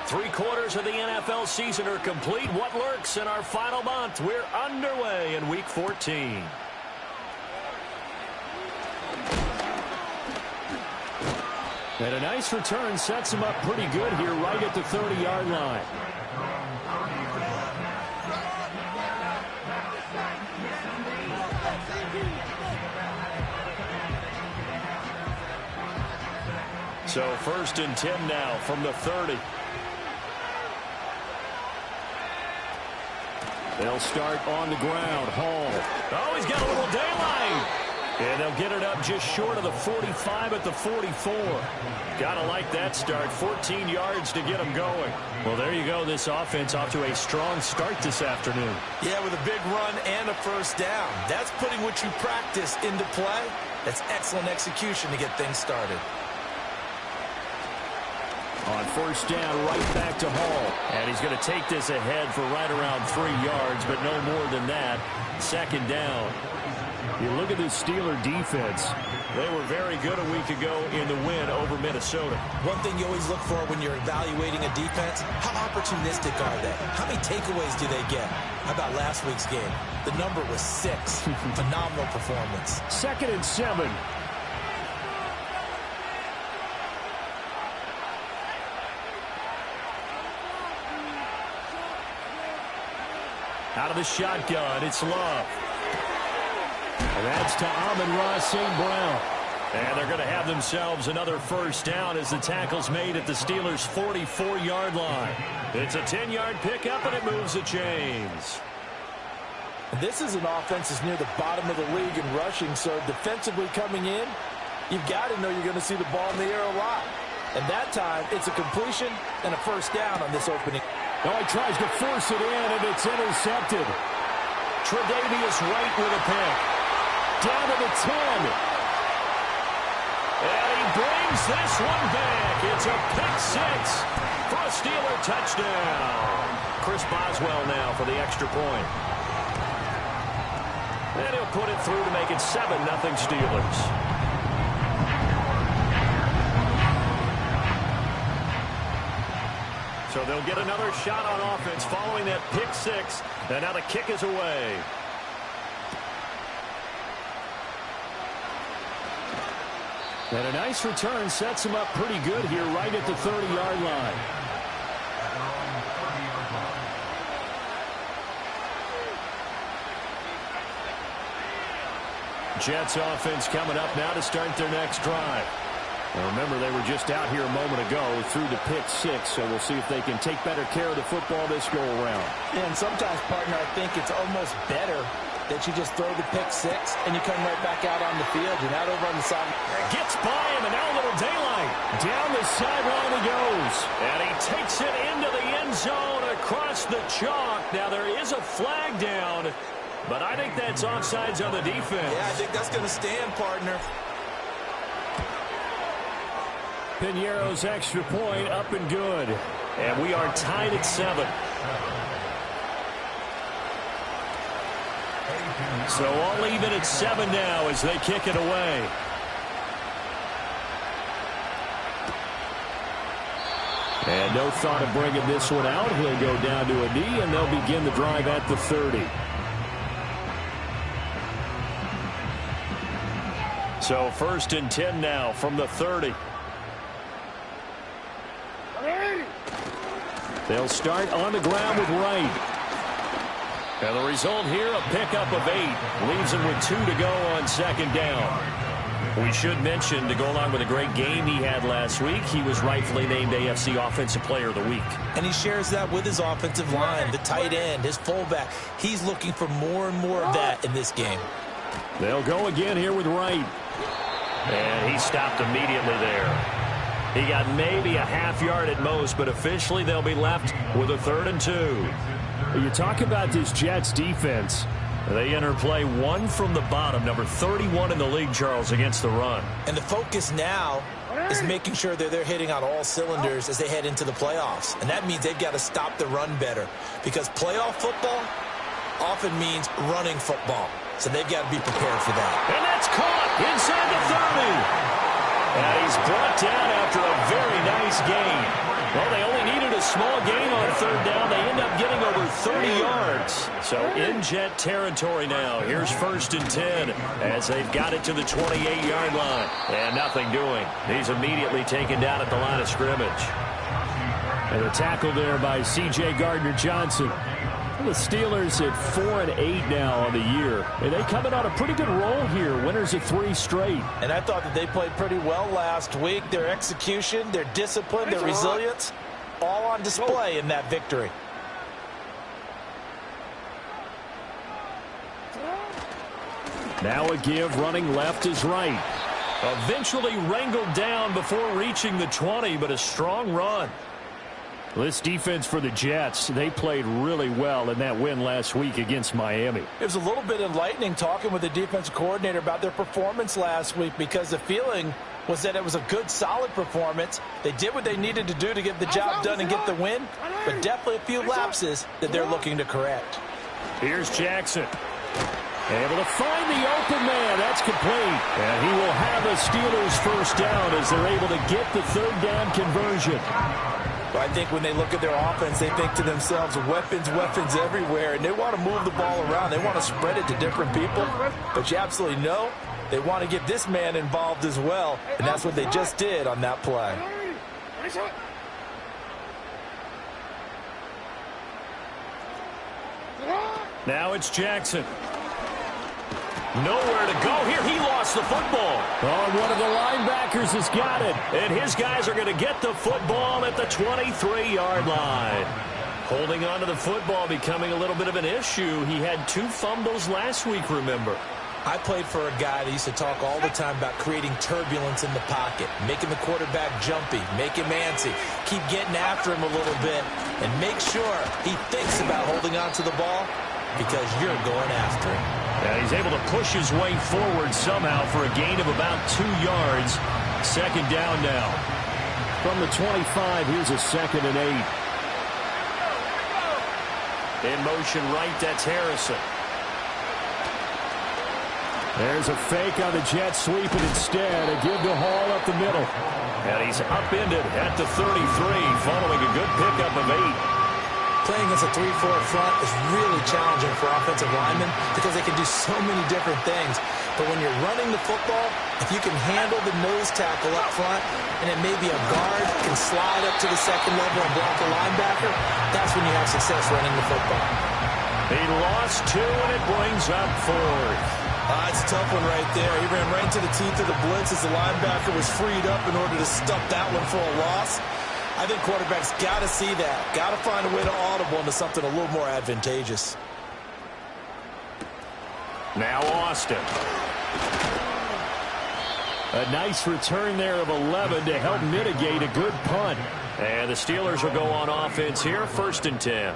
Three-quarters of the NFL season are complete. What lurks in our final month? We're underway in Week 14. And a nice return sets him up pretty good here right at the 30-yard line. So 1st and 10 now from the 30. They'll start on the ground. Hall. Oh, he's got a little daylight. And they'll get it up just short of the 45 at the 44. Gotta like that start. 14 yards to get them going. Well, there you go. This offense off to a strong start this afternoon. Yeah, with a big run and a first down. That's putting what you practice into play. That's excellent execution to get things started. On 1st down, right back to Hall. And he's going to take this ahead for right around 3 yards, but no more than that. 2nd down. You look at this Steeler defense. They were very good a week ago in the win over Minnesota. One thing you always look for when you're evaluating a defense, how opportunistic are they? How many takeaways do they get? How about last week's game? The number was 6. Phenomenal performance. 2nd and 7. Out of the shotgun, it's Love. And that's to Amon-Ra St. Brown. And they're going to have themselves another first down as the tackle's made at the Steelers' 44-yard line. It's a 10-yard pickup, and it moves the chains. This is an offense that's near the bottom of the league in rushing, so defensively coming in, you've got to know you're going to see the ball in the air a lot. And that time, it's a completion and a first down on this opening. Oh, he tries to force it in, and it's intercepted. Tre'Davious White with a pick. Down to the 10. And he brings this one back. It's a pick 6 for a Steeler touchdown. Chris Boswell now for the extra point. And he'll put it through to make it 7-0 Steelers. So they'll get another shot on offense following that pick 6. And now the kick is away. And a nice return sets him up pretty good here right at the 30-yard line. Jets offense coming up now to start their next drive. Now remember, they were just out here a moment ago through the pick 6, so we'll see if they can take better care of the football this go-around. And sometimes, partner, I think it's almost better that you just throw the pick 6 and you come right back out on the field. You're not over on the side. Gets by him, and now a little daylight. Down the sideline he goes. And he takes it into the end zone across the chalk. Now there is a flag down, but I think that's offsides on the defense. Yeah, I think that's going to stand, partner. Piñeiro's extra point up and good. And we are tied at 7. So all even at 7 now as they kick it away. And no thought of bringing this one out. He'll go down to a knee, and they'll begin the drive at the 30. So 1st and 10 now from the 30. They'll start on the ground with Wright. And the result here, a pickup of 8. Leaves them with 2 to go on 2nd down. We should mention, to go along with a great game he had last week, he was rightfully named AFC Offensive Player of the Week. And he shares that with his offensive line, the tight end, his fullback. He's looking for more and more of that in this game. They'll go again here with Wright. And he stopped immediately there. He got maybe a half yard at most, but officially they'll be left with a 3rd and 2. You talk about this Jets defense. They enter play 1 from the bottom, number 31 in the league, Charles, against the run. And the focus now is making sure that they're hitting on all cylinders as they head into the playoffs. And that means they've got to stop the run better, because playoff football often means running football. So they've got to be prepared for that. And that's caught inside the 30. And he's brought down after a very nice gain. Well, they only needed a small gain on third down. They end up getting over 30 yards. So in Jet territory now. Here's 1st and 10 as they've got it to the 28-yard line. And nothing doing. He's immediately taken down at the line of scrimmage. And a tackle there by C.J. Gardner-Johnson. The Steelers at 4-8 now on the year. And they coming on a pretty good roll here. Winners of 3 straight. And I thought that they played pretty well last week. Their execution, their discipline, their resilience, all on display in that victory. Now a give, running left is right. Eventually wrangled down before reaching the 20, but a strong run. This defense for the Jets, they played really well in that win last week against Miami. It was a little bit enlightening talking with the defensive coordinator about their performance last week, because the feeling was that it was a good, solid performance. They did what they needed to do to get the job done and get the win, but definitely a few lapses that they're looking to correct. Here's Jackson. Able to find the open man. That's complete. And he will have the Steelers first down as they're able to get the third down conversion. I think when they look at their offense, they think to themselves, weapons, weapons everywhere, and they want to move the ball around. They want to spread it to different people, but you absolutely know they want to get this man involved as well, and that's what they just did on that play. Now it's Jackson. Nowhere to go here. He lost the football. Oh, and one of the linebackers has got it. And his guys are going to get the football at the 23-yard line. Holding on to the football becoming a little bit of an issue. He had 2 fumbles last week, remember. I played for a guy that used to talk all the time about creating turbulence in the pocket, making the quarterback jumpy, make him antsy, keep getting after him a little bit, and make sure he thinks about holding on to the ball because you're going after him. Yeah, he's able to push his way forward somehow for a gain of about 2 yards. 2nd down now. From the 25, here's a 2nd and 8. In motion right, that's Harrison. There's a fake on the Jets, sweeping instead. A give to Hall up the middle. And he's upended at the 33 following a good pickup of 8. Playing against a 3-4 front is really challenging for offensive linemen because they can do so many different things. But when you're running the football, if you can handle the nose tackle up front, and then maybe a guard can slide up to the 2nd level and block a linebacker, that's when you have success running the football. He lost 2, and it brings up 4th. It's a tough one right there. He ran right into the teeth of the blitz as the linebacker was freed up in order to stuff that one for a loss. I think quarterbacks got to see that. Got to find a way to audible into something a little more advantageous. Now Austin. A nice return there of 11 to help mitigate a good punt. And the Steelers will go on offense here, 1st and 10.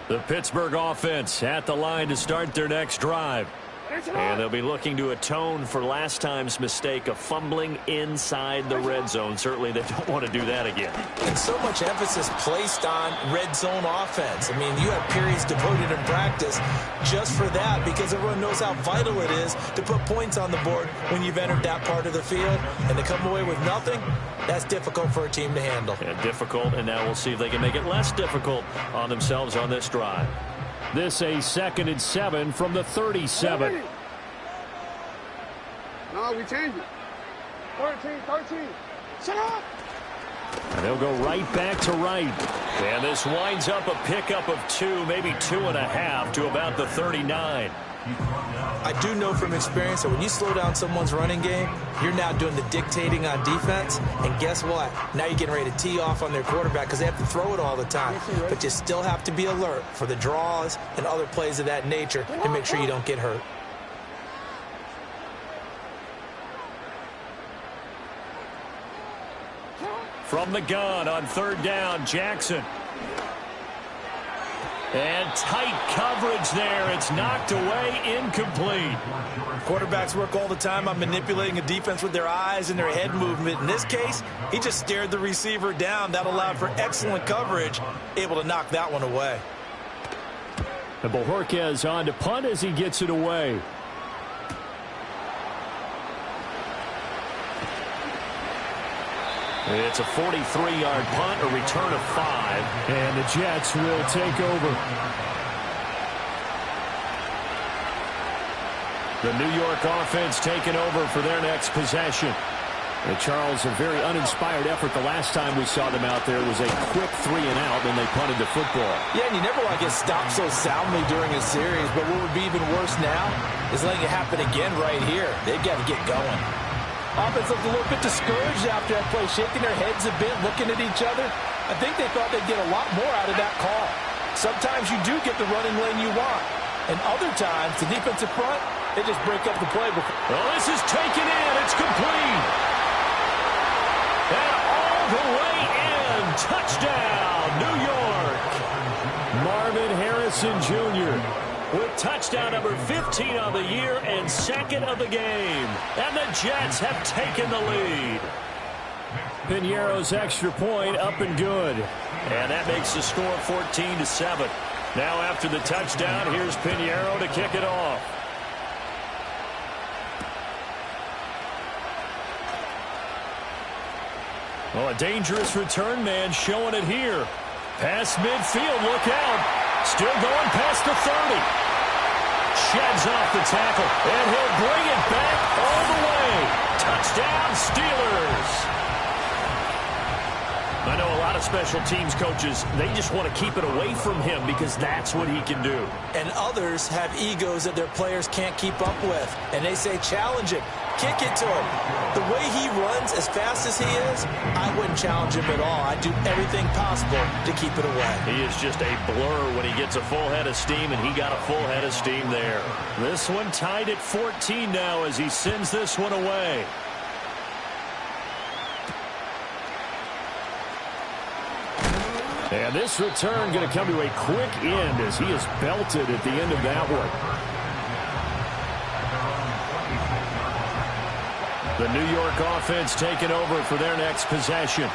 The Pittsburgh offense at the line to start their next drive. And they'll be looking to atone for last time's mistake of fumbling inside the red zone. Certainly they don't want to do that again. And so much emphasis placed on red zone offense. I mean, you have periods devoted in practice just for that because everyone knows how vital it is to put points on the board when you've entered that part of the field. And to come away with nothing, that's difficult for a team to handle. And difficult, and now we'll see if they can make it less difficult on themselves on this drive. This a 2nd and 7 from the 37. No, we change it. 13. Shut up. And they'll go right back to right. And this winds up a pickup of 2, maybe 2.5 to about the 39. I do know from experience that when you slow down someone's running game, you're now doing the dictating on defense. And guess what? Now you're getting ready to tee off on their quarterback because they have to throw it all the time. But you still have to be alert for the draws and other plays of that nature to make sure you don't get hurt. From the gun on 3rd down, Jackson. And tight coverage there. It's knocked away, incomplete. Quarterbacks work all the time on manipulating a defense with their eyes and their head movement. In this case, he just stared the receiver down. That allowed for excellent coverage, able to knock that one away. And Bojorquez on to punt as he gets it away. It's a 43-yard punt, a return of 5. And the Jets will take over. The New York offense taking over for their next possession. And Charles, a very uninspired effort the last time we saw them out there was a quick 3-and-out when they punted the football. Yeah, and you never want to get stopped so soundly during a series, but what would be even worse now is letting it happen again right here. They've got to get going. Offense looked a little bit discouraged after that play, shaking their heads a bit, looking at each other. I think they thought they'd get a lot more out of that call. Sometimes you do get the running lane you want, and other times, the defensive front, they just break up the play. Well, this is taken in. It's complete. And all the way in. Touchdown, New York. Marvin Harrison Jr. with touchdown number 15 on the year and second of the game. And the Jets have taken the lead. Piñeiro's extra point up and good. And that makes the score 14-7. Now after the touchdown, here's Piñeiro to kick it off. Well, a dangerous return man showing it here. Past midfield, look out. Still going past the 30. Sheds off the tackle, and he'll bring it back all the way. Touchdown, Steelers. I know a lot of special teams coaches, they just want to keep it away from him because that's what he can do. And others have egos that their players can't keep up with. And they say, challenge it. Kick it to him. The way he runs as fast as he is, I wouldn't challenge him at all. I'd do everything possible to keep it away. He is just a blur when he gets a full head of steam, and he got a full head of steam there. This one tied at 14 now as he sends this one away. And this return going to come to a quick end as he is belted at the end of that one. The New York offense taking over for their next possession.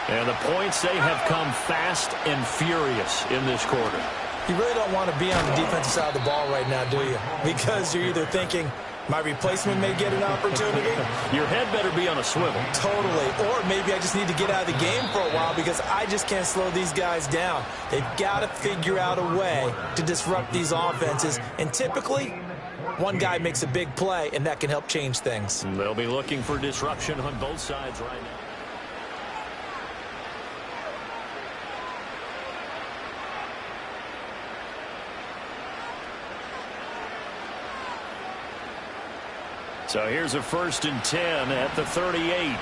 And the points, they have come fast and furious in this quarter. You really don't want to be on the defensive side of the ball right now, do you? Because you're either thinking, my replacement may get an opportunity. Your head better be on a swivel. Totally. Or maybe I just need to get out of the game for a while because I just can't slow these guys down. They've got to figure out a way to disrupt these offenses. And typically, one guy makes a big play, and that can help change things. They'll be looking for disruption on both sides right now. So here's a 1st and 10 at the 38.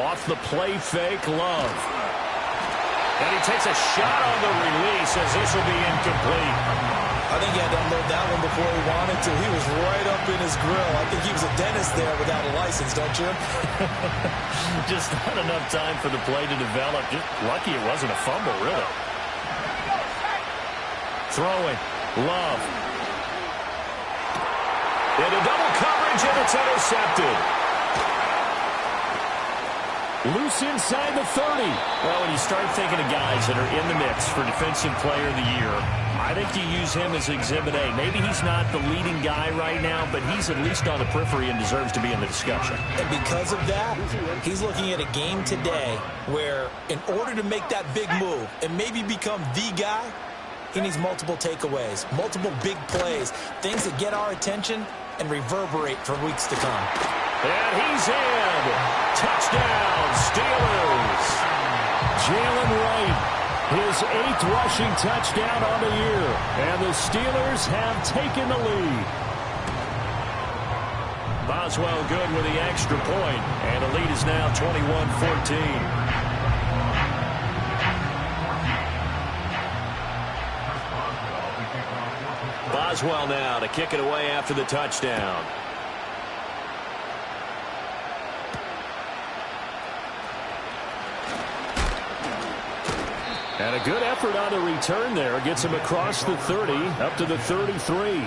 Off the play fake, Love. And he takes a shot on the release as this will be incomplete. I think he had to unload that one before he wanted to. He was right up in his grill. I think he was a dentist there without a license, don't you? Just not enough time for the play to develop. Just lucky it wasn't a fumble, really. Throwing. Love. Into double coverage, and it's intercepted. Loose inside the 30. Well, when you start thinking of guys that are in the mix for Defensive Player of the Year, I think you use him as Exhibit A. Maybe he's not the leading guy right now, but he's at least on the periphery and deserves to be in the discussion. And because of that, he's looking at a game today where in order to make that big move and maybe become the guy, he needs multiple takeaways, multiple big plays, things that get our attention and reverberate for weeks to come. And he's in. Touchdown, Steelers. Jalen Wright, his 8th rushing touchdown on the year. And the Steelers have taken the lead. Boswell good with the extra point, and the lead is now 21-14. Boswell now to kick it away after the touchdown. And a good effort on the return there. Gets him across the 30, up to the 33.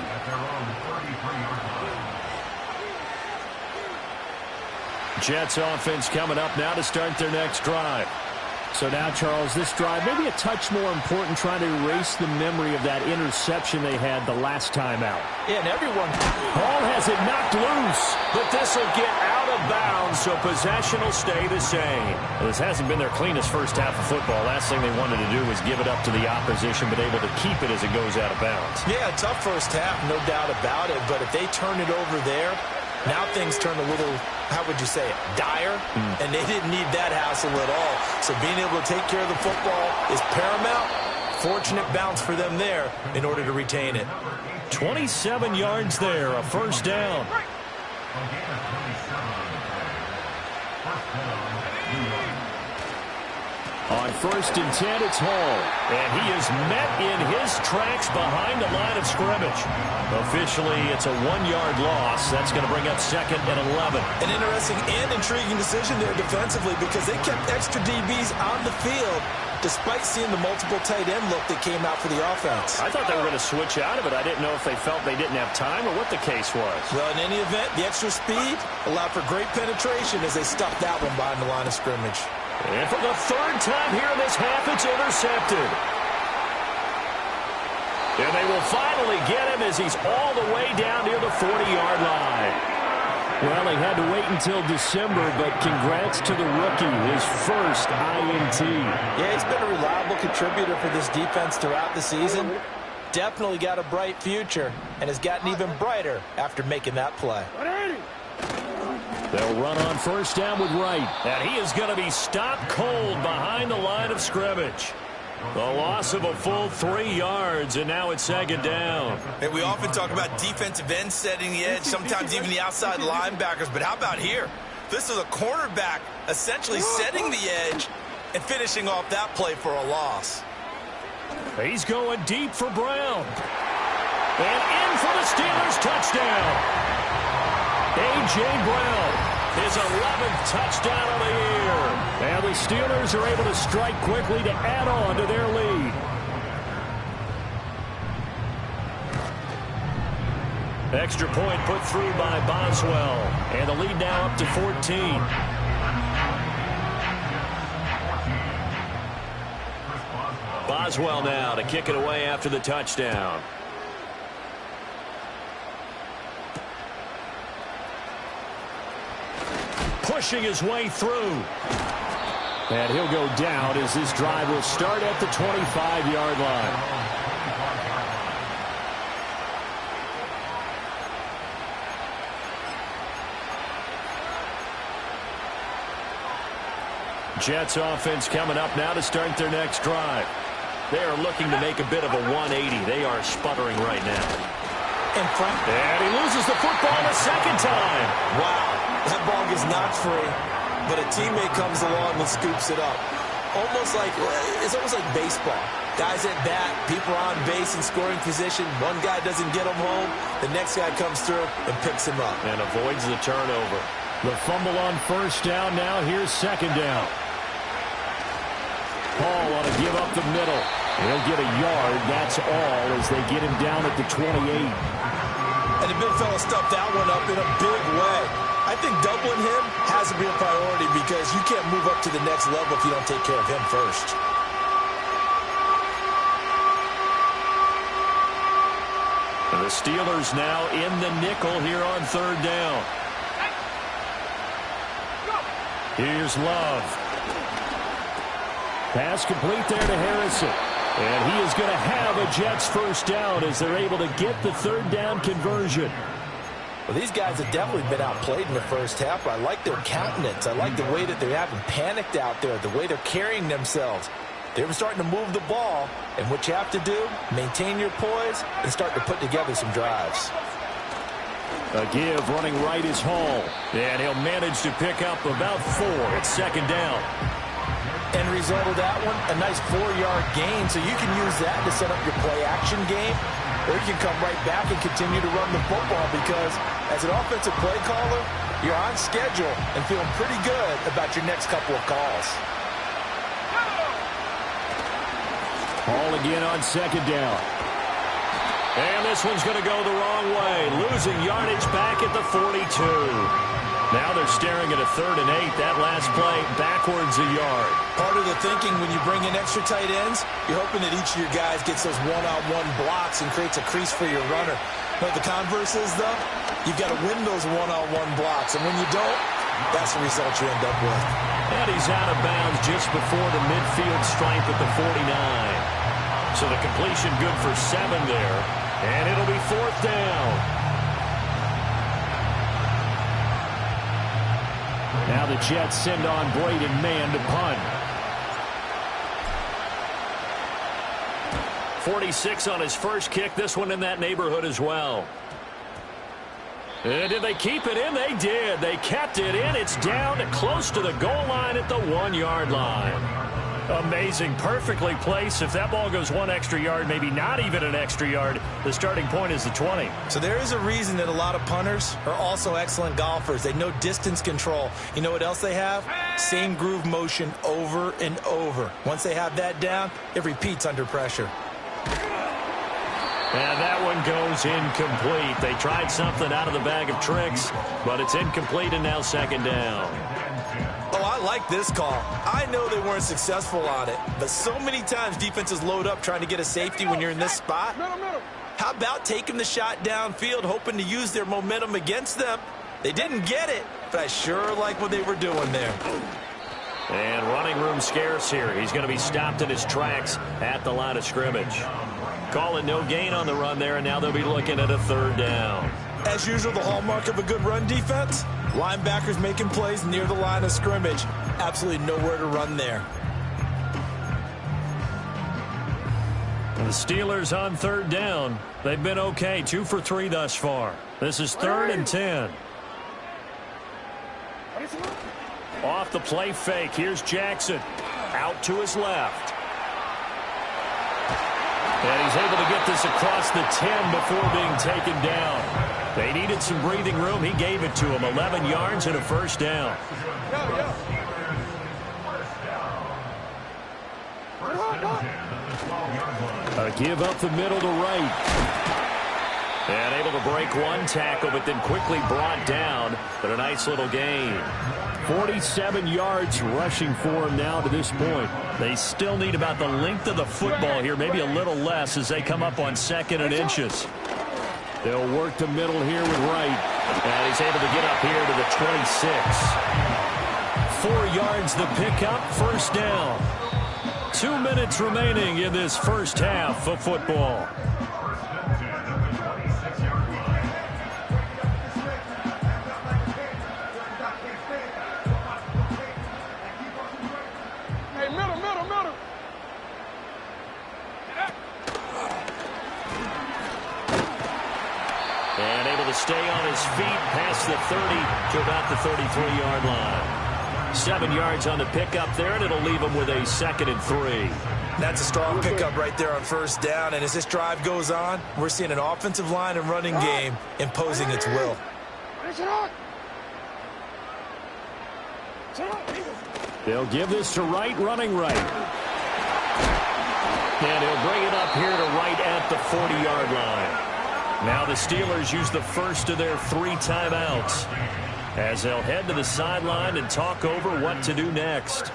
Jets offense coming up now to start their next drive. So now, Charles, this drive maybe a touch more important, trying to erase the memory of that interception they had the last time out. Yeah, and everyone... Ball has it knocked loose. But this will get out of bounds, so possession will stay the same. This hasn't been their cleanest first half of football. Last thing they wanted to do was give it up to the opposition, but able to keep it as it goes out of bounds. Yeah, tough first half, no doubt about it. But if they turn it over there, now things turn a little, how would you say it, dire? And they didn't need that hassle at all. So being able to take care of the football is paramount. Fortunate bounce for them there in order to retain it. 27 yards there, a first down. On 1st and 10, it's Hall. And he is met in his tracks behind the line of scrimmage. Officially, it's a 1-yard loss. That's going to bring up 2nd and 11. An interesting and intriguing decision there defensively because they kept extra DBs on the field despite seeing the multiple tight end look that came out for the offense. I thought they were going to switch out of it. I didn't know if they felt they didn't have time or what the case was. Well, in any event, the extra speed allowed for great penetration as they stuffed that one behind the line of scrimmage. And for the 3rd time here in this half, it's intercepted. And they will finally get him as he's all the way down near the 40-yard line. Well, they had to wait until December, but congrats to the rookie, his first INT. Yeah, he's been a reliable contributor for this defense throughout the season. Definitely got a bright future and has gotten even brighter after making that play. They'll run on 1st down with Wright. And he is going to be stopped cold behind the line of scrimmage. The loss of a full 3 yards, and now it's 2nd down. And we often talk about defensive ends setting the edge, sometimes even the outside linebackers. But how about here? This is a cornerback essentially setting the edge and finishing off that play for a loss. He's going deep for Brown. And in for the Steelers touchdown. A.J. Brown, his 11th touchdown of the year. And the Steelers are able to strike quickly to add on to their lead. Extra point put through by Boswell. And the lead now up to 14. Boswell now to kick it away after the touchdown. Pushing his way through. And he'll go down as this drive will start at the 25-yard line. Jets offense coming up now to start their next drive. They are looking to make a bit of a 180. They are sputtering right now. And he loses the football the 2nd time. Wow. That ball gets knocked free, but a teammate comes along and scoops it up. It's almost like baseball. Guys at bat, people are on base in scoring position. One guy doesn't get him home. The next guy comes through and picks him up. And avoids the turnover. The fumble on 1st down now. Here's 2nd down. Hall ought to give up the middle. He'll get a yard. That's all as they get him down at the 28. And the big fella stuffed that one up in a big way. I think doubling him has to be a priority because you can't move up to the next level if you don't take care of him first. And the Steelers now in the nickel here on 3rd down. Here's Love. Pass complete there to Harrison. And he is going to have a Jets first down as they're able to get the 3rd down conversion. Well, these guys have definitely been outplayed in the first half, but I like their countenance. I like the way that they haven't panicked out there, the way they're carrying themselves. They're starting to move the ball, and what you have to do, maintain your poise and start to put together some drives. A give running right is Hall, and he'll manage to pick up about 4 at 2nd down. End result of that one, a nice 4-yard gain, so you can use that to set up your play-action game, or you can come right back and continue to run the football because as an offensive play caller, you're on schedule and feeling pretty good about your next couple of calls. Hall again on 2nd down. And this one's going to go the wrong way, losing yardage back at the 42. Now they're staring at a 3rd and 8. That last play backwards a yard. Part of the thinking when you bring in extra tight ends, you're hoping that each of your guys gets those one-on-one blocks and creates a crease for your runner. But the converse is, though, you've got to win those one-on-one blocks. And when you don't, that's the result you end up with. And he's out of bounds just before the midfield stripe at the 49. So the completion good for 7 there. And it'll be 4th down. Now the Jets send on Braden Mann to punt. 46 on his first kick. This one in that neighborhood as well. And did they keep it in? They did. They kept it in. It's down to close to the goal line at the 1-yard line. Amazing. Perfectly placed. If that ball goes 1 extra yard, maybe not even an extra yard, the starting point is the 20. So there is a reason that a lot of punters are also excellent golfers. They know distance control. You know what else they have? Same groove motion over and over. Once they have that down, it repeats under pressure. And that one goes incomplete. They tried something out of the bag of tricks, but it's incomplete and now 2nd down. Oh, I like this call. I know they weren't successful on it, but so many times defenses load up trying to get a safety when you're in this spot. How about taking the shot downfield, hoping to use their momentum against them? They didn't get it, but I sure like what they were doing there. And running room scarce here. He's going to be stopped in his tracks at the line of scrimmage. Calling no gain on the run there, and now they'll be looking at a 3rd down. As usual, the hallmark of a good run defense, linebackers making plays near the line of scrimmage. Absolutely nowhere to run there. And the Steelers on 3rd down. They've been okay, 2 for 3 thus far. This is 3rd and 10. Off the play fake. Here's Jackson. Out to his left. And he's able to get this across the 10 before being taken down. They needed some breathing room. He gave it to him. 11 yards and a 1st down. A give up the middle to right. And able to break 1 tackle, but then quickly brought down. But a nice little gain. 47 yards rushing for him now to this point. They still need about the length of the football here, maybe a little less as they come up on 2nd and inches. They'll work the middle here with Wright. And he's able to get up here to the 26. 4 yards the pickup, 1st down. 2 minutes remaining in this first half of football. And able to stay on his feet past the 30 to about the 33-yard line. 7 yards on the pickup there, and it'll leave him with a 2nd and 3. That's a strong pickup right there on 1st down. And as this drive goes on, we're seeing an offensive line and running game imposing its will. They'll give this to Wright, running right. And he'll bring it up here to Wright at the 40-yard line. Now the Steelers use the first of their 3 timeouts as they'll head to the sideline and talk over what to do next.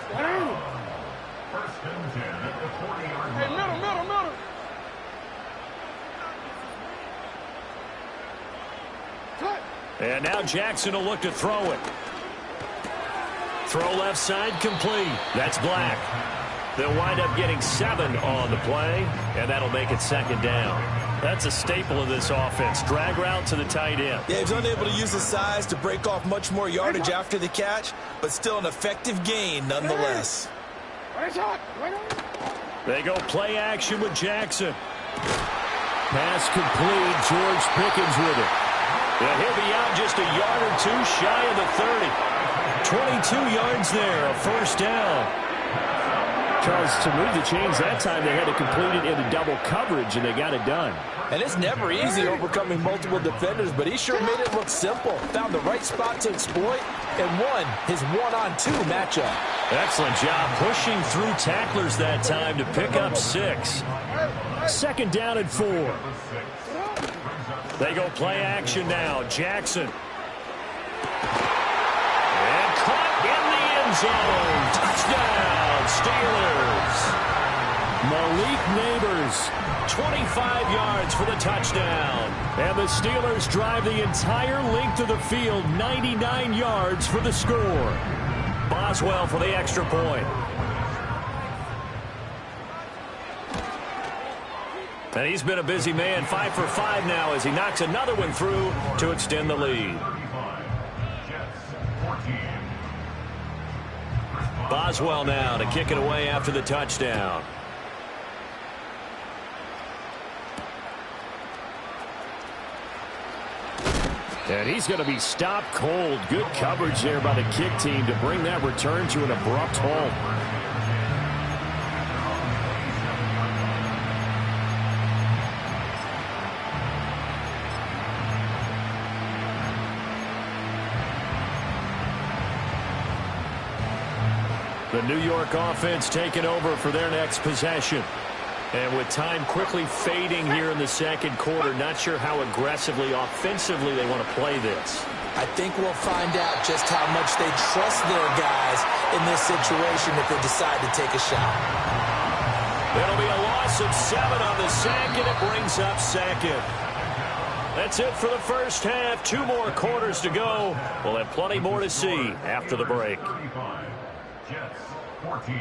And now Jackson will look to throw it. Throw left side complete. That's Black. They'll wind up getting 7 on the play, and that'll make it 2nd down. That's a staple of this offense. Drag route to the tight end. Yeah, he's unable to use his size to break off much more yardage after the catch, but still an effective gain nonetheless. They go play action with Jackson. Pass complete. George Pickens with it. And he'll be out just a yard or 2 shy of the 30. 22 yards there, a 1st down. Charles, to move the chains that time, they had to complete it into double coverage, and they got it done. And it's never easy overcoming multiple defenders, but he sure made it look simple. Found the right spot to exploit and won his 1-on-2 matchup. Excellent job pushing through tacklers that time to pick up 6. 2nd down and 4. They go play action now. Jackson. zone. Touchdown, Steelers. Malik Neighbors, 25 yards for the touchdown. and the Steelers drive the entire length of the field, 99 yards for the score. Boswell for the extra point. And he's been a busy man, 5 for 5 now as he knocks another one through to extend the lead. Boswell now to kick it away after the touchdown. And he's going to be stopped cold. Good coverage there by the kick team to bring that return to an abrupt halt. The New York offense taking over for their next possession. And with time quickly fading here in the second quarter, not sure how aggressively, offensively they want to play this. I think we'll find out just how much they trust their guys in this situation if they decide to take a shot. It'll be a loss of 7 on the sack, and it brings up second. That's it for the first half. 2 more quarters to go. We'll have plenty more to see after the break. 35, Jets 14.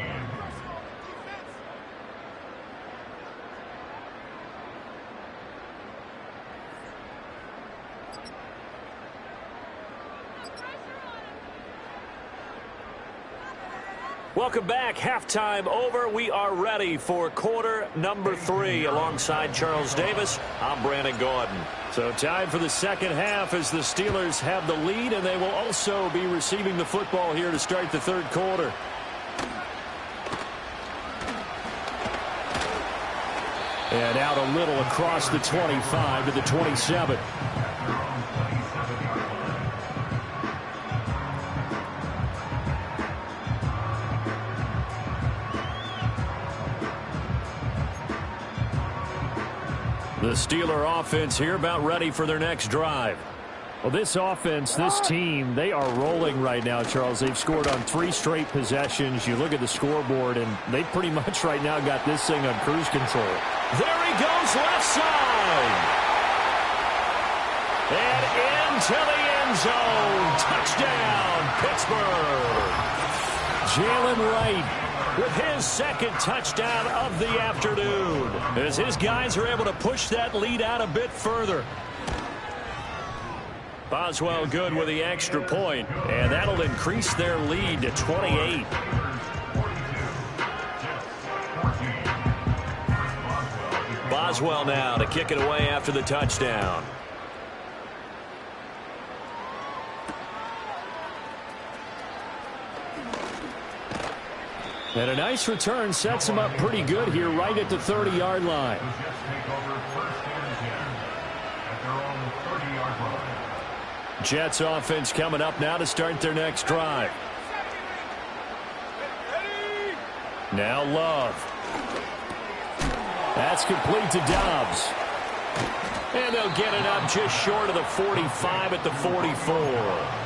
Welcome back. Halftime over. We are ready for quarter number 3. Alongside Charles Davis, I'm Brandon Gaudin. So time for the second half as the Steelers have the lead, and they will also be receiving the football here to start the third quarter. And out a little across the 25 to the 27. The Steeler offense here about ready for their next drive. Well, this offense, this team, they are rolling right now, Charles. They've scored on 3 straight possessions. You look at the scoreboard, and they pretty much right now got this thing on cruise control. There he goes, left side. And into the end zone. Touchdown, Pittsburgh. Jalen Wright with his second touchdown of the afternoon, as his guys are able to push that lead out a bit further. Boswell good with the extra point, and that'll increase their lead to 28. Boswell now to kick it away after the touchdown. And a nice return sets him up pretty good here right at the 30-yard line. Jets offense coming up now to start their next drive. Now Love. That's complete to Dobbs. And they'll get it up just short of the 45 at the 44.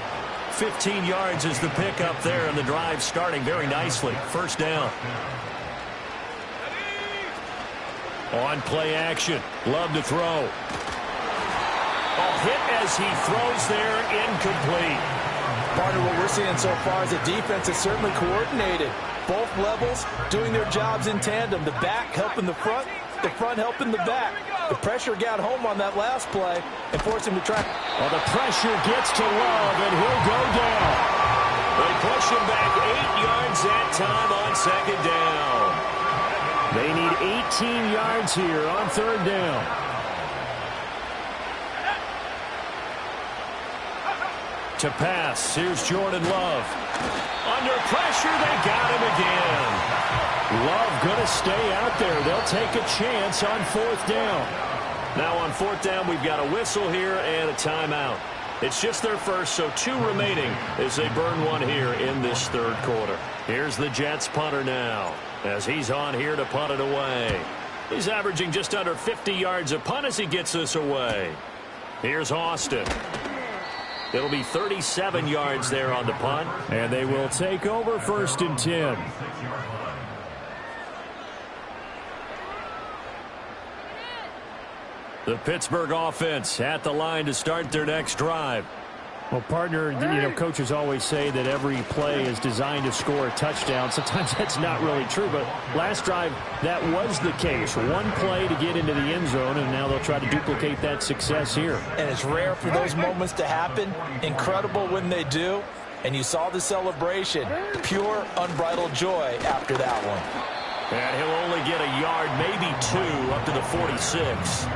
15 yards is the pickup there, and the drive starting very nicely. First down. On play action. Love to throw. Hit as he throws there, incomplete. Part of what we're seeing so far is the defense is certainly coordinated. Both levels doing their jobs in tandem. The back helping the front helping the back. The pressure got home on that last play and forced him to try. Well, the pressure gets to Love, and he'll go down. They push him back 8 yards that time on second down. They need 18 yards here on third down. To pass, here's Jordan Love. Under pressure, they got him again. Love going to stay out there. They'll take a chance on fourth down. Now on fourth down, we've got a whistle here and a timeout. It's just their first, so 2 remaining as they burn one here in this third quarter. Here's the Jets punter now as he's on here to punt it away. He's averaging just under 50 yards a punt as he gets this away. Here's Austin. It'll be 37 yards there on the punt. And they will take over 1st and 10. The Pittsburgh offense at the line to start their next drive. Well, partner, coaches always say that every play is designed to score a touchdown. Sometimes that's not really true, but last drive, that was the case. One play to get into the end zone, and now they'll try to duplicate that success here. And it's rare for those moments to happen. Incredible when they do. And you saw the celebration. Pure, unbridled joy after that one. And he'll only get a yard, maybe 2, up to the 46.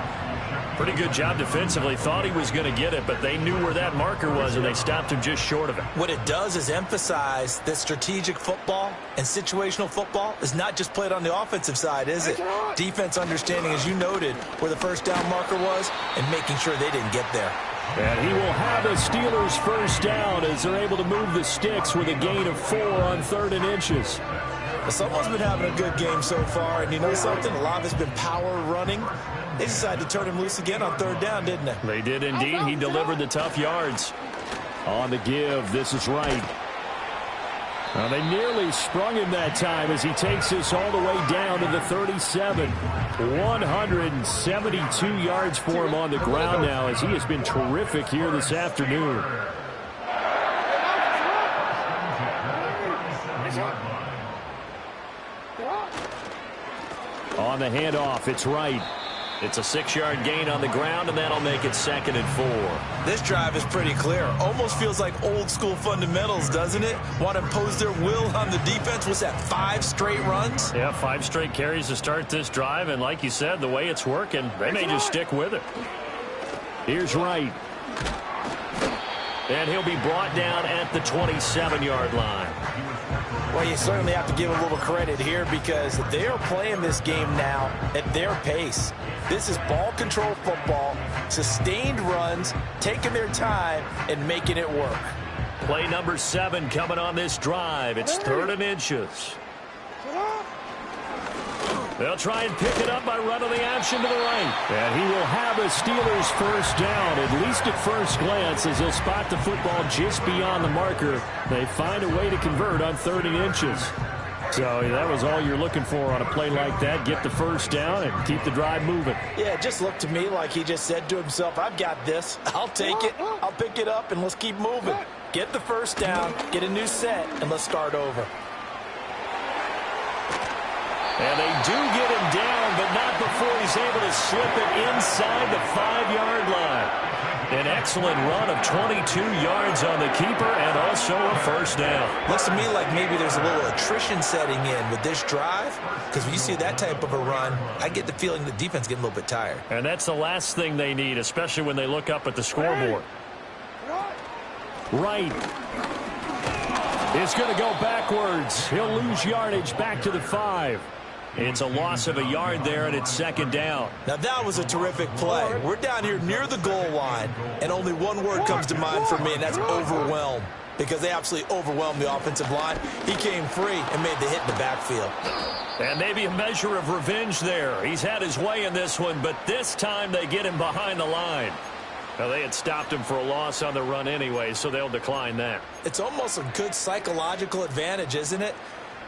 Pretty good job defensively. Thought he was going to get it, but they knew where that marker was, and they stopped him just short of it. What it does is emphasize that strategic football and situational football is not just played on the offensive side, is it? Defense understanding, as you noted, where the first down marker was and making sure they didn't get there. And he will have the Steelers first down as they're able to move the sticks with a gain of 4 on 3rd and inches. Someone's been having a good game so far, and you know something? A lot of it's been power running. They decided to turn him loose again on 3rd down, didn't they? They did indeed. He delivered the tough yards. On the give, this is Wright. Well, they nearly sprung him that time as he takes this all the way down to the 37. 172 yards for him on the ground now as he has been terrific here this afternoon. On the handoff, it's Wright. It's a 6-yard gain on the ground, and that'll make it 2nd and 4. This drive is pretty clear. Almost feels like old-school fundamentals, doesn't it? Want to impose their will on the defense. What's that, 5 straight runs? Yeah, 5 straight carries to start this drive, and like you said, the way it's working, they may just stick with it. Here's Wright. And he'll be brought down at the 27-yard line. Well, you certainly have to give a little credit here because they are playing this game now at their pace. This is ball control football, sustained runs, taking their time, and making it work. Play number 7 coming on this drive. It's 3rd and inches. They'll try and pick it up by running the option to the right. And he will have a Steelers first down, at least at first glance, as he'll spot the football just beyond the marker. They find a way to convert on 3rd and inches. So that was all you're looking for on a play like that. Get the first down and keep the drive moving. Yeah, it just looked to me like he just said to himself, I've got this. I'll take it. I'll pick it up, and let's keep moving. Get the first down, get a new set, and let's start over. And they do get him down, but not before he's able to slip it inside the 5-yard line. An excellent run of 22 yards on the keeper and also a first down. Looks to me like maybe there's a little attrition setting in with this drive, because when you see that type of a run, I get the feeling the defense getting a little bit tired. And that's the last thing they need, especially when they look up at the scoreboard. Wright is going to go backwards. He'll lose yardage back to the 5. It's a loss of a yard there, and it's 2nd down. Now, that was a terrific play. We're down here near the goal line, and only one word comes to mind for me, and that's overwhelm, because they absolutely overwhelmed the offensive line. He came free and made the hit in the backfield. And maybe a measure of revenge there. He's had his way in this one, but this time they get him behind the line. Now, they had stopped him for a loss on the run anyway, so they'll decline that. It's almost a good psychological advantage, isn't it?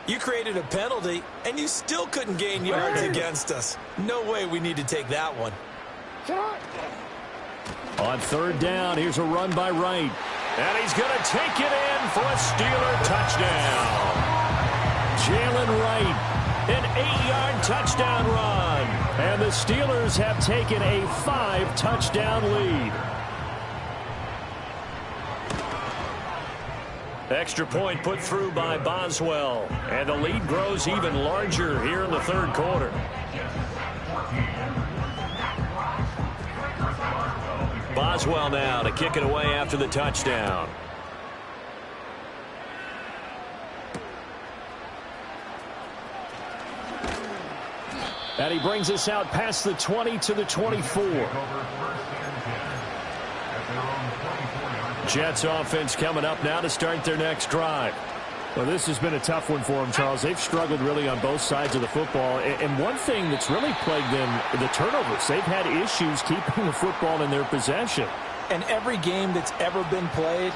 You created a penalty, and you still couldn't gain yards against us. No way we need to take that one. On 3rd down, here's a run by Wright. And he's going to take it in for a Steeler touchdown. Jalen Wright, an 8-yard touchdown run. And the Steelers have taken a 5-touchdown lead. Extra point put through by Boswell. And the lead grows even larger here in the 3rd quarter. Boswell now to kick it away after the touchdown. And he brings us out past the 20 to the 24. Jets offense coming up now to start their next drive. Well, this has been a tough one for them, Charles. They've struggled really on both sides of the football. And one thing that's really plagued them, the turnovers. They've had issues keeping the football in their possession. And every game that's ever been played,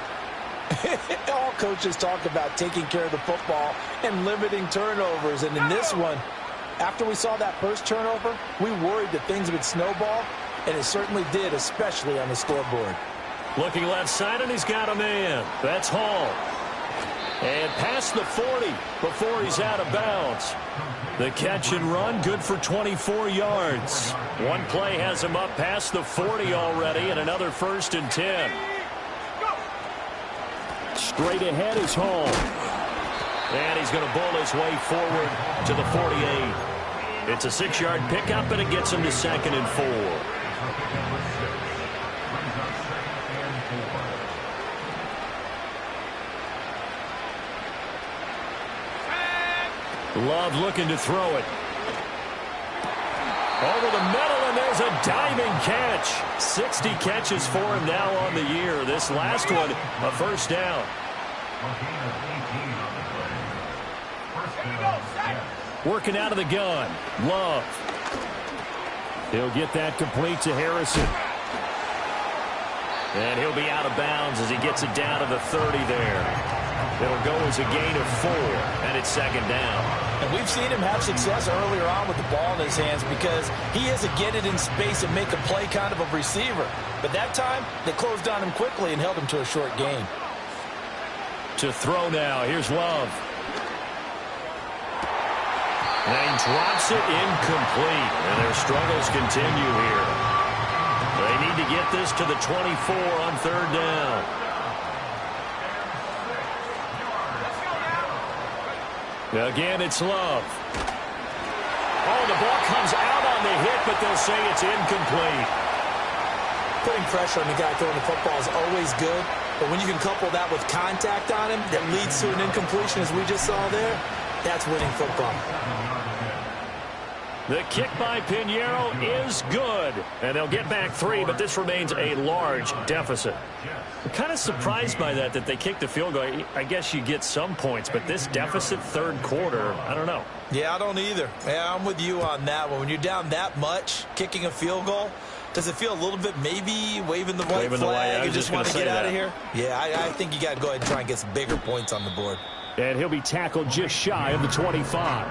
all coaches talk about taking care of the football and limiting turnovers. And in this one, after we saw that first turnover, we worried that things would snowball, and it certainly did, especially on the scoreboard. Looking left side, and he's got a man. That's Hall. And past the 40 before he's out of bounds. The catch and run, good for 24 yards. One play has him up past the 40 already, and another 1st and 10. Straight ahead is Hall. And he's going to bull his way forward to the 48. It's a 6-yard pickup, and it gets him to 2nd and 4. Love looking to throw it. Over the middle, and there's a diving catch. 60 catches for him now on the year. This last one, a 1st down. Working out of the gun. Love. He'll get that complete to Harrison. And he'll be out of bounds as he gets it down to the 30 there. It'll go as a gain of 4, and it's 2nd down. And we've seen him have success earlier on with the ball in his hands because he is a get it in space and make a play kind of a receiver. But that time, they closed on him quickly and held him to a short gain. To throw now, here's Love. And he drops it incomplete, and their struggles continue here. They need to get this to the 24 on 3rd down. Again, it's Love. Oh, the ball comes out on the hit, but they'll say it's incomplete. Putting pressure on the guy throwing the football is always good, but when you can couple that with contact on him that leads to an incompletion, as we just saw there, that's winning football. The kick by Pinheiro is good, and they'll get back 3, but this remains a large deficit. I'm kind of surprised by that they kicked the field goal. I guess you get some points, but this deficit 3rd quarter, I don't know. Yeah, I don't either. Yeah, I'm with you on that one. When you're down that much, kicking a field goal, does it feel a little bit maybe waving the white flag and just want to get out of here? Yeah, I think you got to go ahead and try and get some bigger points on the board. And he'll be tackled just shy of the 25.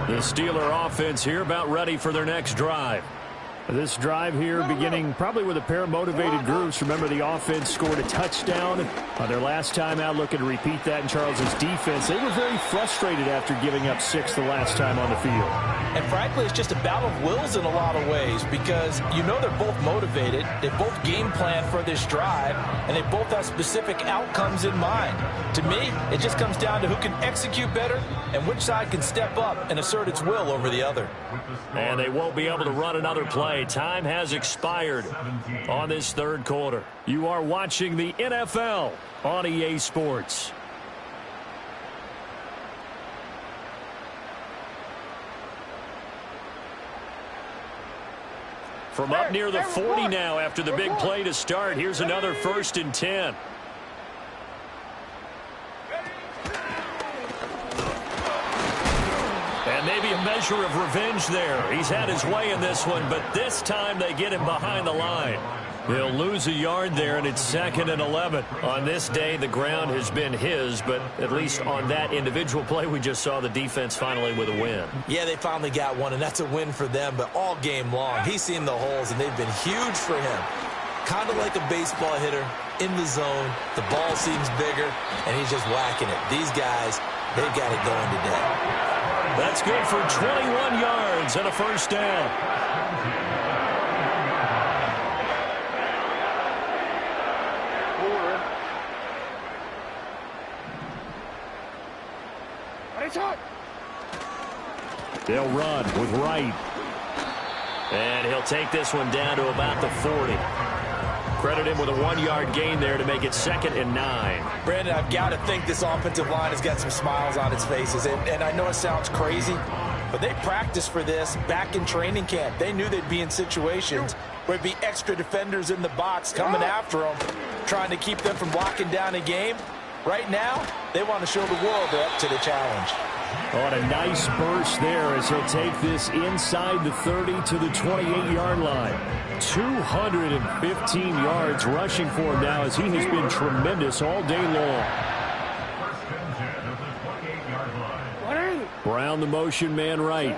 The Steeler offense here about ready for their next drive. This drive here beginning probably with a pair of motivated groups. Remember, the offense scored a touchdown on their last time out. Looking to repeat that in Charles's defense. They were very frustrated after giving up 6 the last time on the field. And frankly, it's just a battle of wills in a lot of ways because you know they're both motivated. They both game plan for this drive, and they both have specific outcomes in mind. To me, it just comes down to who can execute better and which side can step up and assert its will over the other. And they won't be able to run another play. Time has expired on this 3rd quarter. You are watching the NFL on EA Sports. From up near the 40 now after the big play to start. Here's another 1st and 10. And maybe a measure of revenge there. He's had his way in this one, but this time they get him behind the line. They'll lose a yard there, and it's 2nd and 11. On this day, the ground has been his, but at least on that individual play, we just saw the defense finally with a win. Yeah, they finally got one, and that's a win for them, but all game long, he's seen the holes, and they've been huge for him. Kind of like a baseball hitter in the zone. The ball seems bigger, and he's just whacking it. These guys, they've got it going today. That's good for 21 yards and a 1st down. They'll run with Wright. And he'll take this one down to about the 40. Credit him with a 1-yard gain there to make it 2nd and 9. Brandon, I've got to think this offensive line has got some smiles on its faces. And I know it sounds crazy, but they practiced for this back in training camp. They knew they'd be in situations where there'd be extra defenders in the box coming after them, trying to keep them from locking down a game. Right now, they want to show the world they're up to the challenge. On a nice burst there as he'll take this inside the 30 to the 28-yard line. 215 yards rushing for him now as he has been tremendous all day long. Brown the motion man right.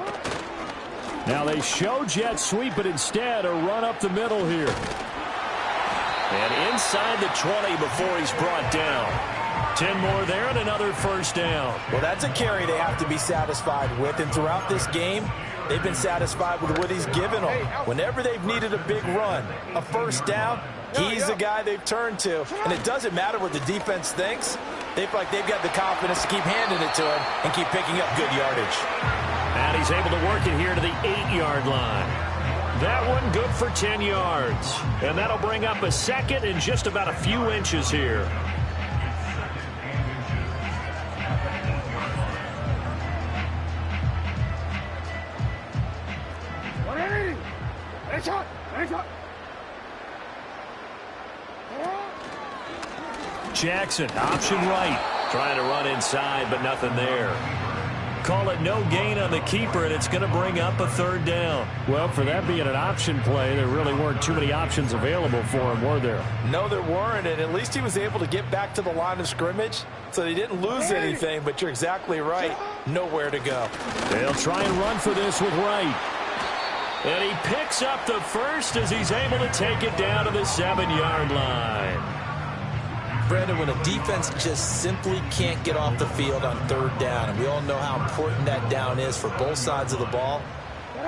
Now they show jet sweep, but instead a run up the middle here. And inside the 20 before he's brought down. 10 more there and another first down. Well, that's a carry they have to be satisfied with. And throughout this game, they've been satisfied with what he's given them. Whenever they've needed a big run, a first down, he's the guy they've turned to. And it doesn't matter what the defense thinks. They feel like they've got the confidence to keep handing it to him and keep picking up good yardage. And he's able to work it here to the 8-yard line. That one good for 10 yards. And that'll bring up a second and just about a few inches here. Jackson, option right. Trying to run inside, but nothing there. Call it no gain on the keeper, and it's going to bring up a third down. Well, for that being an option play, there really weren't too many options available for him, were there? No, there weren't, and at least he was able to get back to the line of scrimmage, so they didn't lose anything, but you're exactly right. Nowhere to go. They'll try and run for this with Wright. And he picks up the first as he's able to take it down to the 7-yard line. Brandon, when a defense just simply can't get off the field on third down, and we all know how important that down is for both sides of the ball,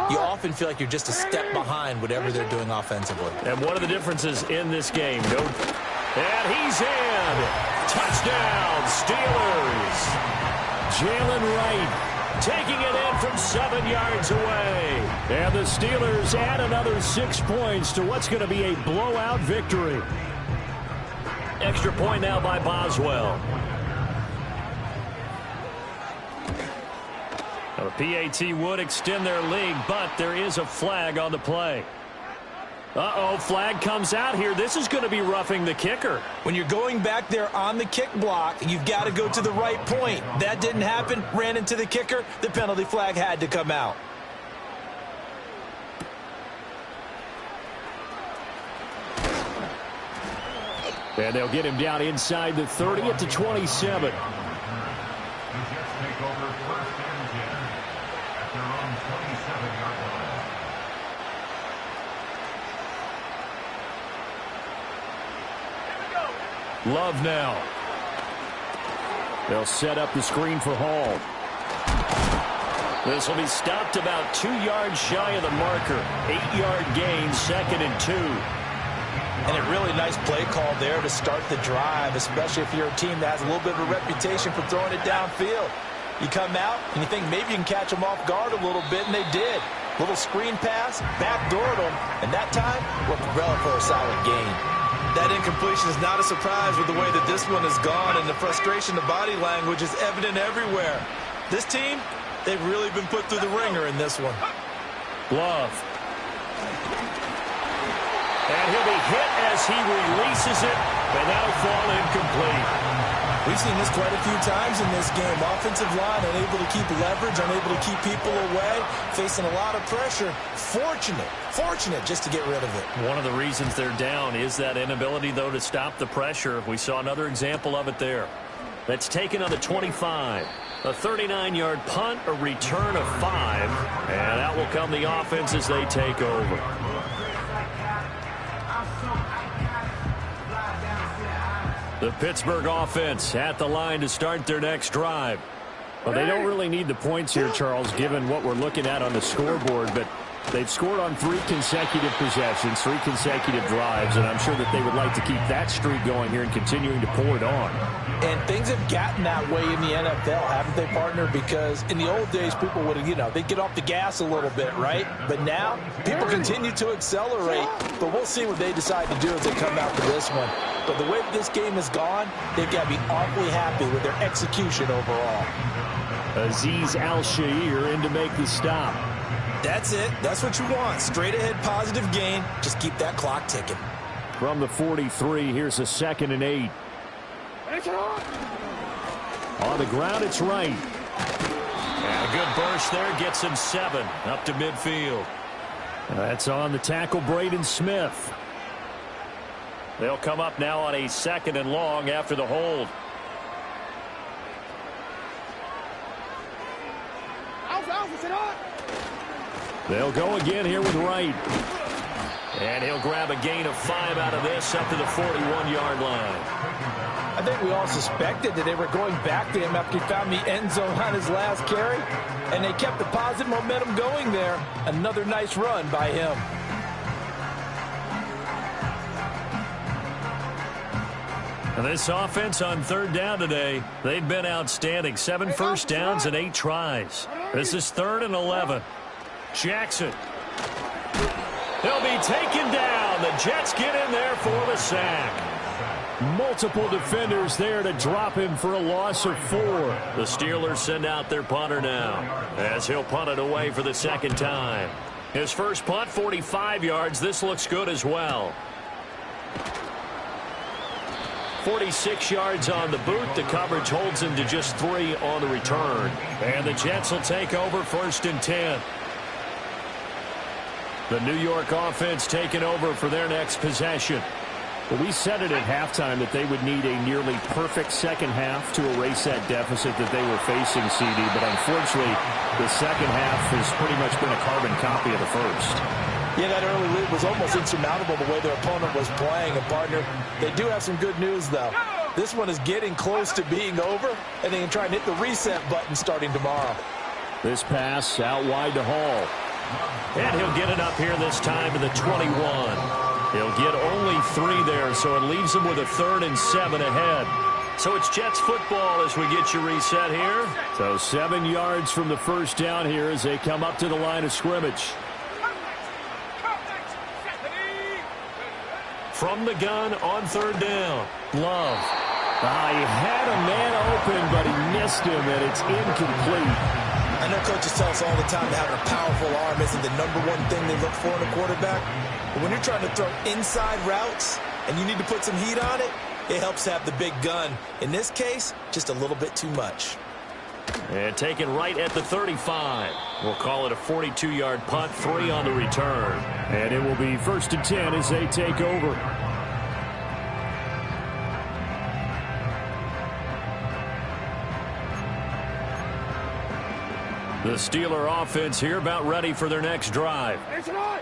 you often feel like you're just a step behind whatever they're doing offensively. And one of the differences in this game, and he's in. Touchdown, Steelers. Jalen Wright taking it in from 7 yards away. And the Steelers add another 6 points to what's going to be a blowout victory. Extra point now by Boswell. Now the PAT would extend their lead, but there is a flag on the play. Uh-oh, flag comes out here. This is going to be roughing the kicker. When you're going back there on the kick block, you've got to go to the right point. That didn't happen. Ran into the kicker. The penalty flag had to come out. And they'll get him down inside the 30 at the 27. Love now. They'll set up the screen for Hall. This will be stopped about 2 yards shy of the marker. 8-yard gain, 2nd and 2. And a really nice play call there to start the drive, especially if you're a team that has a little bit of a reputation for throwing it downfield. You come out and you think maybe you can catch them off guard a little bit, and they did. Little screen pass, backdoored them, and that time worked well for a solid gain. That incompletion is not a surprise with the way that this one has gone, and the frustration, the body language is evident everywhere. This team, they've really been put through the ringer in this one. Love. And he'll be hit as he releases it, and that'll fall incomplete. We've seen this quite a few times in this game. Offensive line unable to keep leverage, unable to keep people away, facing a lot of pressure. Fortunate just to get rid of it. One of the reasons they're down is that inability, though, to stop the pressure. We saw another example of it there. That's taken on the 25. A 39-yard punt, a return of 5, and that will come the offense as they take over. The Pittsburgh offense at the line to start their next drive. Well, they don't really need the points here, Charles, given what we're looking at on the scoreboard, but they've scored on 3 consecutive possessions, 3 consecutive drives, and I'm sure that they would like to keep that streak going here and continuing to pour it on. And things have gotten that way in the NFL, haven't they, partner? Because in the old days, people would have, they'd get off the gas a little bit, right? But now, people continue to accelerate. But we'll see what they decide to do as they come out to this one. But the way this game has gone, they've got to be awfully happy with their execution overall. Azeez Al-Shaair in to make the stop. That's it. That's what you want. Straight ahead positive gain. Just keep that clock ticking. From the 43, here's a 2nd and 8. On the ground, it's Wright. And a good burst there gets him 7 up to midfield. That's on the tackle, Braden Smith. They'll come up now on a 2nd and long after the hold. They'll go again here with Wright. And he'll grab a gain of 5 out of this up to the 41-yard line. I think we all suspected that they were going back to him after he found the end zone on his last carry. And they kept the positive momentum going there. Another nice run by him. And this offense on 3rd down today, they've been outstanding. 7 first downs and 8 tries. This is 3rd and 11. Jackson. He'll be taken down. The Jets get in there for the sack. Multiple defenders there to drop him for a loss of 4. The Steelers send out their punter now as he'll punt it away for the 2nd time. His first punt, 45 yards. This looks good as well. 46 yards on the boot. The coverage holds him to just 3 on the return. And the Jets will take over 1st and 10. The New York offense taking over for their next possession. Well, we said it at halftime that they would need a nearly perfect second half to erase that deficit that they were facing, CD. But unfortunately, the second half has pretty much been a carbon copy of the first. Yeah, that early lead was almost insurmountable the way their opponent was playing. And, partner, they do have some good news, though. This one is getting close to being over, and they can try and hit the reset button starting tomorrow. This pass out wide to Hall. And he'll get it up here this time to the 21. He'll get only 3 there, so it leaves him with a 3rd and 7 ahead. So it's Jets football as we get you reset here. So 7 yards from the first down here as they come up to the line of scrimmage. From the gun on 3rd down, Love. He had a man open, but he missed him, and it's incomplete. I know coaches tell us all the time that having a powerful arm isn't the #1 thing they look for in a quarterback. But when you're trying to throw inside routes and you need to put some heat on it, it helps have the big gun. In this case, just a little bit too much. And taken right at the 35. We'll call it a 42-yard punt, 3 on the return. And it will be 1st and 10 as they take over. The Steeler offense here about ready for their next drive.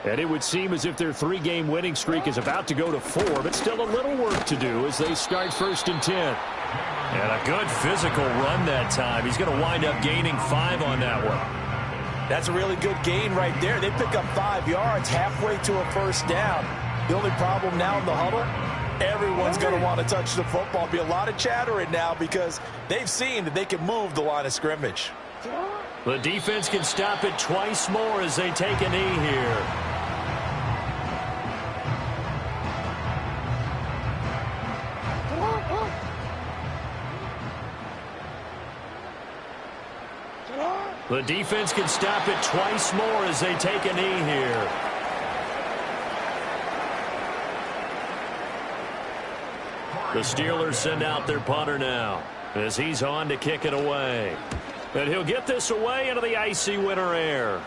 And it would seem as if their 3-game winning streak is about to go to 4, but still a little work to do as they start 1st and 10. And a good physical run that time. He's going to wind up gaining 5 on that one. That's a really good gain right there. They pick up 5 yards halfway to a 1st down. The only problem now in the huddle, everyone's going to want to touch the football. Be a lot of chattering now because they've seen that they can move the line of scrimmage. The defense can stop it twice more as they take a knee here. The defense can stop it twice more as they take a knee here. The Steelers send out their punter now as he's on to kick it away. And he'll get this away into the icy winter air.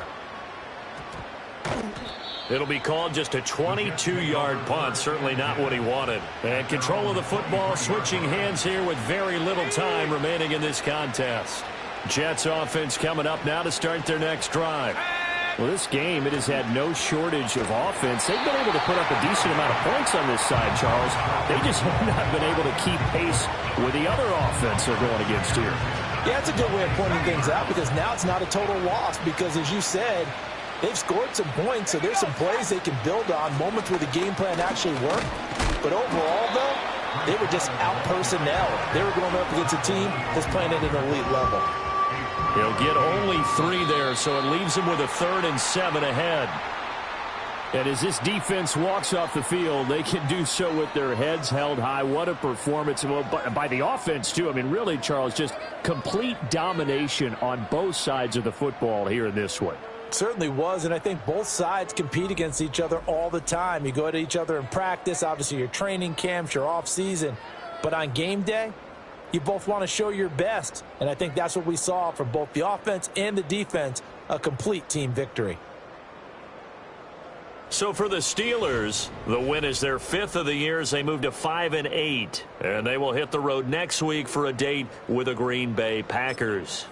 It'll be called just a 22-yard punt. Certainly not what he wanted. And control of the football switching hands here with very little time remaining in this contest. Jets offense coming up now to start their next drive. Well, this game, it has had no shortage of offense. They've been able to put up a decent amount of points on this side, Charles. They just have not been able to keep pace with the other offense they're going against here. Yeah, that's a good way of pointing things out because now it's not a total loss because, as you said, they've scored some points, so there's some plays they can build on, moments where the game plan actually worked. But overall, though, they were just out-personnel. They were going up against a team that's playing at an elite level. He'll get only 3 there, so it leaves him with a 3rd and 7 ahead. And as this defense walks off the field, they can do so with their heads held high. What a performance by the offense, too. I mean, really, Charles, just complete domination on both sides of the football here in this one. Certainly was, and I think both sides compete against each other all the time. You go at each other in practice, obviously your training camps, your off-season. But on game day, You both want to show your best, and I think that's what we saw from both the offense and the defense, a complete team victory. So for the Steelers, the win is their 5th of the year as they move to 5-8. And they will hit the road next week for a date with the Green Bay Packers.